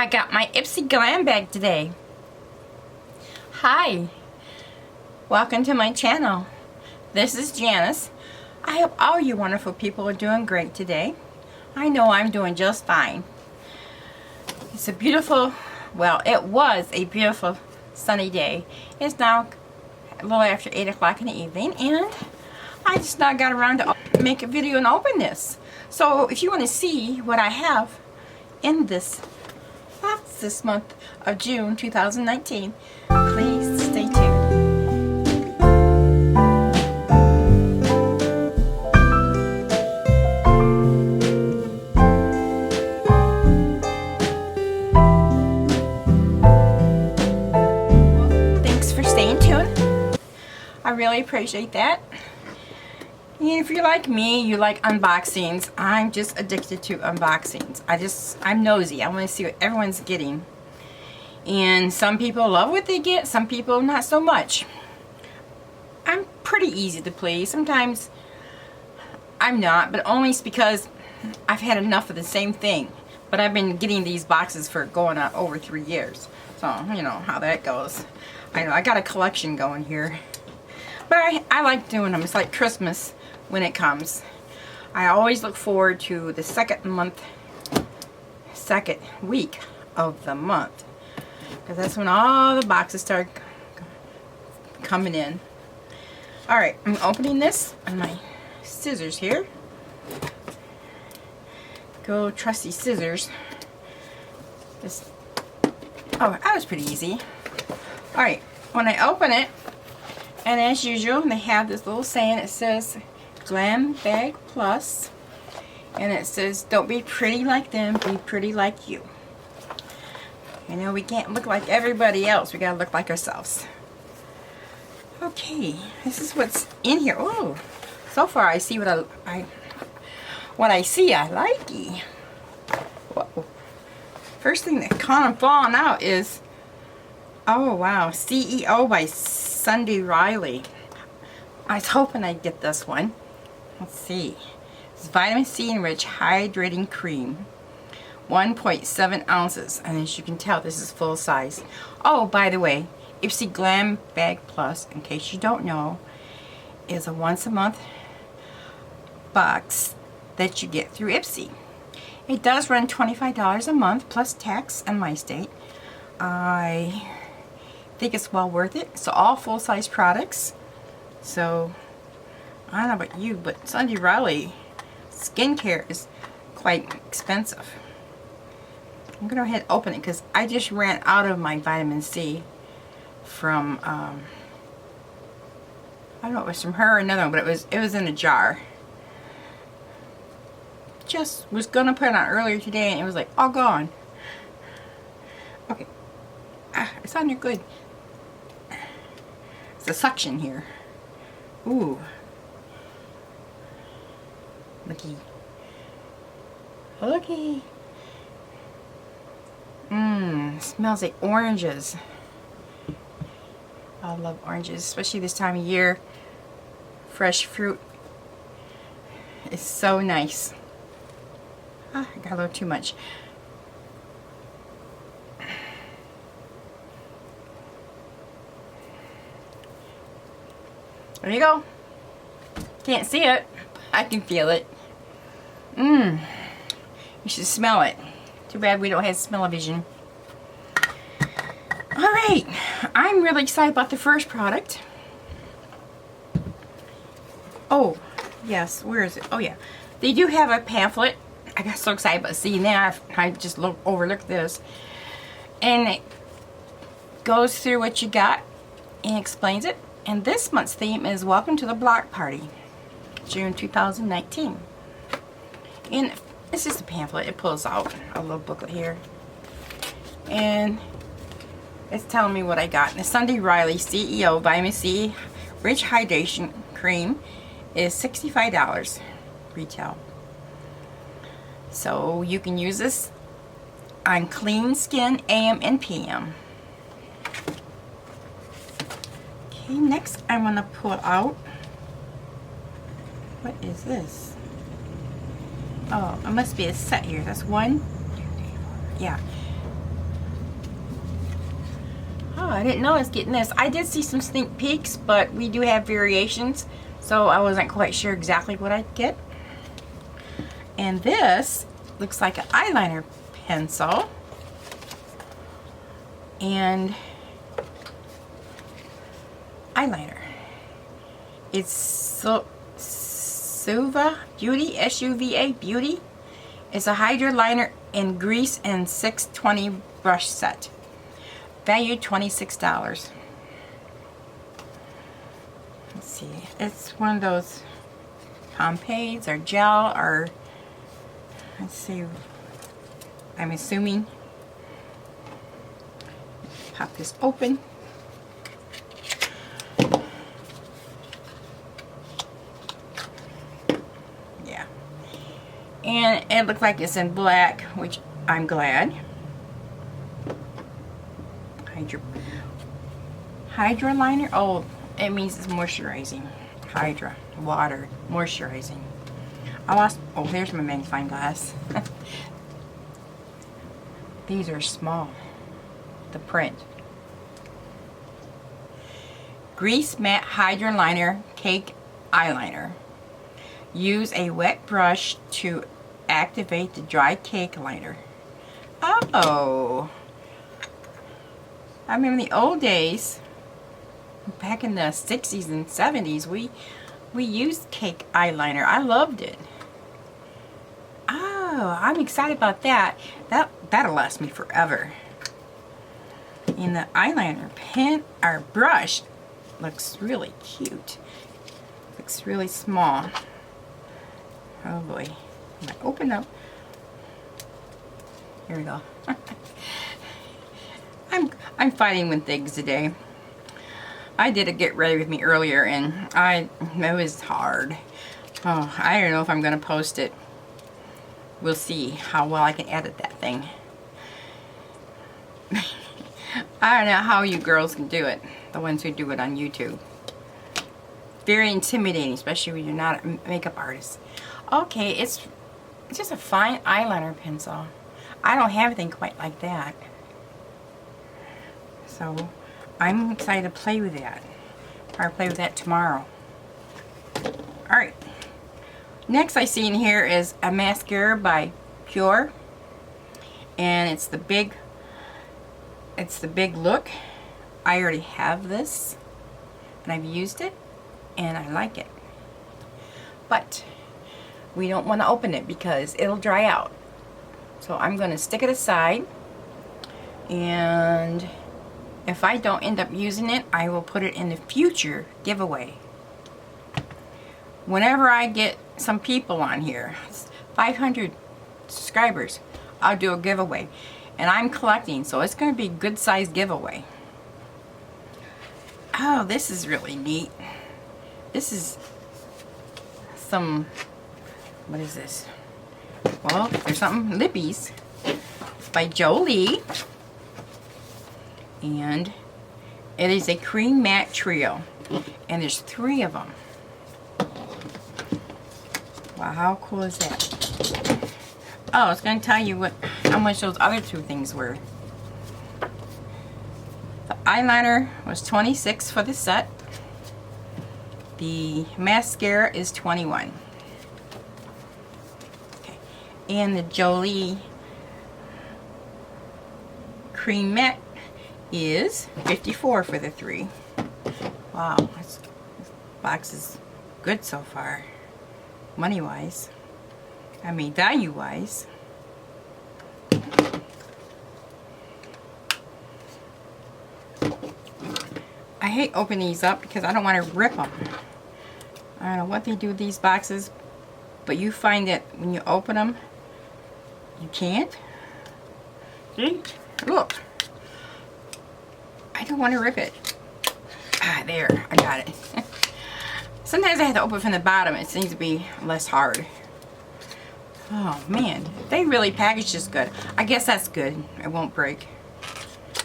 I got my ISPY Glam bag today. Hi, welcome to my channel. This is Janice. I hope all you wonderful people are doing great today. I know I'm doing just fine. It's a beautiful, well, it was a beautiful sunny day. It's now a little after 8 o'clock in the evening, and I just now got around to make a video and open this. So if you want to see what I have in this box this month of June 2019, please stay tuned. Thanks for staying tuned. I really appreciate that. And if you're like me, you like unboxings. I'm just addicted to unboxings. I'm nosy. I want to see what everyone's getting. And some people love what they get, some people not so much. I'm pretty easy to please. Sometimes I'm not, but only because I've had enough of the same thing. But I've been getting these boxes for going on over 3 years. So, you know how that goes. I know, I got a collection going here. But I like doing them. It's like Christmas when it comes. I always look forward to the second week of the month, because that's when all the boxes start coming in. Alright, I'm opening this on my scissors here. Go trusty scissors. Oh, that was pretty easy. Alright, when I open it, and as usual, they have this little saying. It says Glam Bag Plus, and it says, don't be pretty like them, be pretty like you. You know, we can't look like everybody else, we gotta look like ourselves. Okay, this is what's in here. Oh, so far I see what I see I like. Whoa. First thing that kind of falling out is, oh wow, CEO by Sunday Riley. I was hoping I'd get this one. Let's see. It's vitamin C enriched hydrating cream. 1.7 ounces. And as you can tell, this is full size. Oh, by the way, ISPY Glam Bag Plus, in case you don't know, is a once a month box that you get through ISPY. It does run $25 a month plus tax in my state. I think it's well worth it. So all full-size products. So I don't know about you, but Sunday Riley skincare is quite expensive. I'm gonna go ahead and open it because I just ran out of my vitamin C from I don't know if it was from her or another one, but it was in a jar. Just was gonna put it on earlier today and it was like all gone. Okay, it's on there good. It's a suction here. Ooh. Looky. Looky. Smells like oranges. I love oranges, especially this time of year. Fresh fruit. It's so nice. I got a little too much. There you go. Can't see it. I can feel it. You should smell it. Too bad we don't have smell-o-vision. Alright. I'm really excited about the first product. Oh, yes. Where is it? Oh, yeah. They do have a pamphlet. I got so excited about seeing that. I just overlooked this. And it goes through what you got and explains it. And this month's theme is Welcome to the Block Party, June 2019. And it's just a pamphlet. It pulls out a little booklet here. And it's telling me what I got. The Sunday Riley CEO Vitamin C Rich Hydration Cream is $65 retail. So you can use this on clean skin AM and PM. Okay, next I'm going to pull out, what is this? Oh, it must be a set here. That's one, yeah. I didn't know I was getting this. I did see some sneak peeks, but we do have variations, so I wasn't quite sure exactly what I'd get. And this looks like an eyeliner pencil. And eyeliner. It's Suva Beauty, S-U-V-A Beauty. It's a hydro liner in grease and 620 brush set. Value $26. Let's see. It's one of those pomades or gel or, let's see, I'm assuming. Pop this open. Yeah. And it looks like it's in black, which I'm glad. Hydra liner. Oh, it means it's moisturizing. Hydra, water, moisturizing. I lost. Oh, there's my magnifying glass. These are small. The print. Grease Matte Hydra Liner Cake Eyeliner. Use a wet brush to activate the dry cake liner. Oh. I remember the old days, back in the 60s and 70s, we used cake eyeliner. I loved it. Oh, I'm excited about that. That'll last me forever. And the eyeliner pen or brush looks really cute. Looks really small. Oh boy. I'm gonna open up. Here we go. I'm fighting with things today. I did a get ready with me earlier and it was hard. Oh, I don't know if I'm gonna post it. We'll see how well I can edit that thing. I don't know how you girls can do it. The ones who do it on YouTube. Very intimidating, especially when you're not a makeup artist. Okay, it's just a fine eyeliner pencil. I don't have anything quite like that. So I'm excited to play with that. I'll play with that tomorrow. Alright. Next I see in here is a mascara by Pure. And it's the big look. I already have this. And I've used it. And I like it. But we don't want to open it because it'll dry out. So I'm going to stick it aside. And if I don't end up using it, I will put it in the future giveaway. Whenever I get some people on here, 500 subscribers, I'll do a giveaway. And I'm collecting, so it's going to be a good size giveaway. Oh, this is really neat. This is some, what is this? Well, there's something, Lippies by Jolie. And it is a cream matte trio. And there's 3 of them. Wow, how cool is that? Oh, it's going to tell you how much those other 2 things were. The eyeliner was $26 for the set. The mascara is $21. Okay. And the Jolie cream matte is $54 for the 3. Wow, this box is good so far. Money-wise. I mean, value-wise. I hate opening these up because I don't want to rip them. I don't know what they do with these boxes, but you find that when you open them, you can't. See? Look. I don't want to rip it. Ah, there. I got it. Sometimes I have to open it from the bottom. It seems to be less hard. Oh, man. They really packaged this good. I guess that's good. It won't break.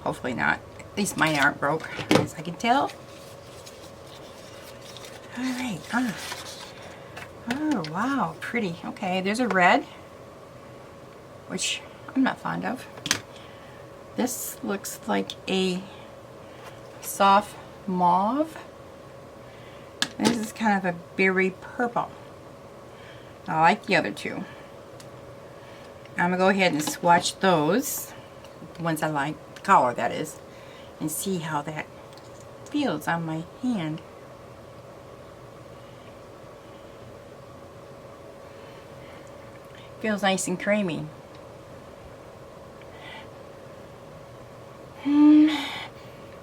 Hopefully not. At least mine aren't broke, as I can tell. Alright. Oh, wow. Pretty. Okay, there's a red, which I'm not fond of. This looks like a soft mauve. And this is kind of a berry purple. I like the other two. I'm going to go ahead and swatch those, the ones I like, the color that is, and see how that feels on my hand. Feels nice and creamy.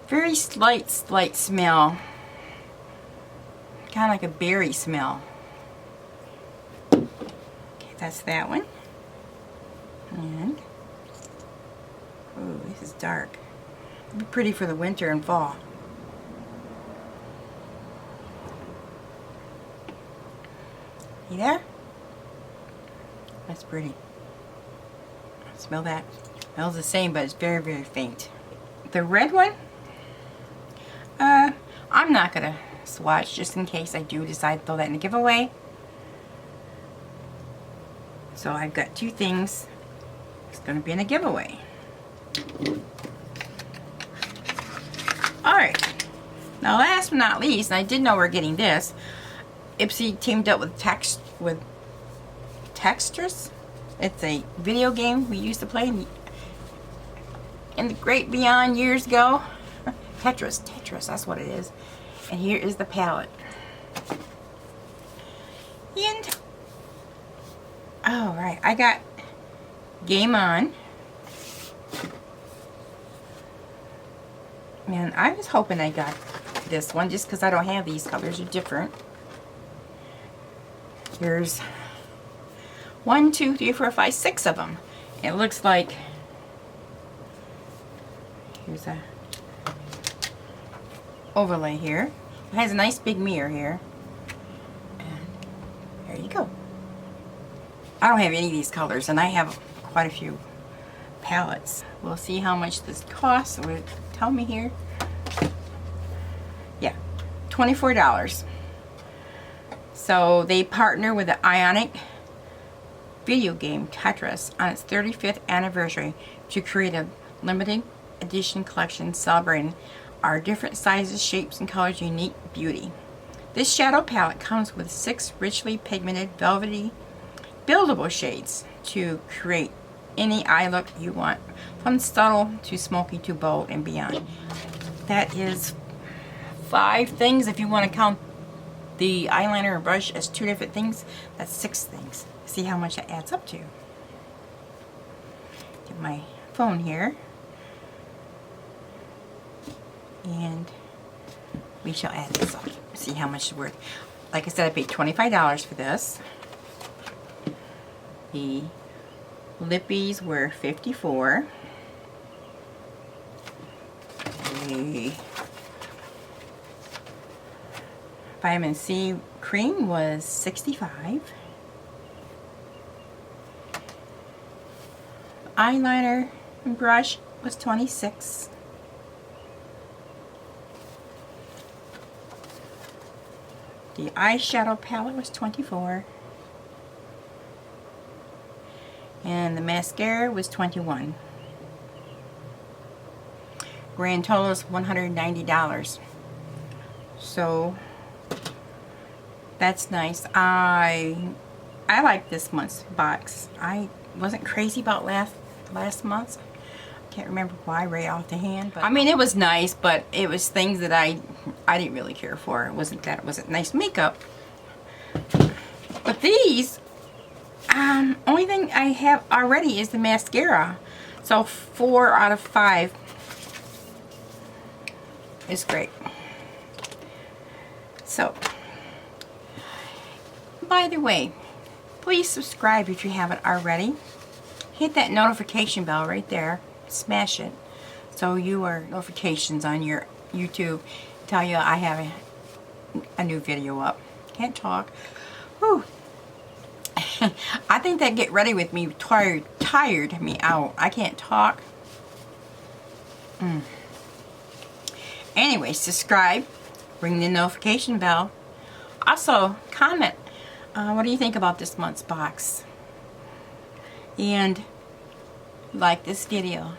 Very slight smell. Kind of like a berry smell. Okay, that's that one. And, oh, this is dark. It'll be pretty for the winter and fall. See there? That's pretty. Smell that. Smells the same, but it's very, very faint. The red one, I'm not gonna swatch just in case I do decide to throw that in a giveaway. So I've got two things. It's gonna be in a giveaway. Alright. Now last but not least, and I didn't know we were getting this, ISPY teamed up with Textures. It's a video game we used to play in the great beyond years ago. Tetris, that's what it is. And here is the palette. And, oh right, I got Game On. And I was hoping I got this one just because I don't have these colors, are different. Here's 1, 2, 3, 4, 5, 6 of them. It looks like, here's a overlay here. It has a nice big mirror here. And there you go. I don't have any of these colors, and I have quite a few palettes. We'll see how much this costs. Will it tell me here? Yeah, $24. So they partner with the Ionic video game Tetris on its 35th anniversary to create a limited edition collection celebrating our different sizes, shapes, and colors' unique beauty. This shadow palette comes with 6 richly pigmented, velvety, buildable shades to create any eye look you want, from subtle to smoky to bold and beyond. That is 5 things. If you want to count the eyeliner and brush as 2 different things, that's 6 things. See how much that adds up to. Get my phone here. And we shall add this up. See how much it's worth. Like I said, I paid $25 for this. The lippies were $54. The vitamin C cream was $65. Eyeliner and brush was $26. The eyeshadow palette was $24. And the mascara was $21. Grand total is $190. So that's nice. I like this month's box. I wasn't crazy about last month's. Can't remember why right off the hand, but I mean, it was nice, but it was things that I didn't really care for. It wasn't that it wasn't nice makeup. But these, only thing I have already is the mascara. So 4 out of 5 is great. So, by the way, please subscribe if you haven't already. Hit that notification bell right there. Smash it so your notifications on your YouTube tell you I have a new video up. Can't talk. Whew. I think that get ready with me tired me out. I can't talk. Anyway, subscribe, ring the notification bell. Also, comment. What do you think about this month's box? And like this video.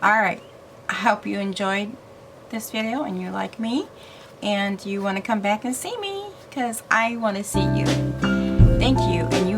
Alright, I hope you enjoyed this video and you like me and you want to come back and see me, because I want to see you. Thank you, and you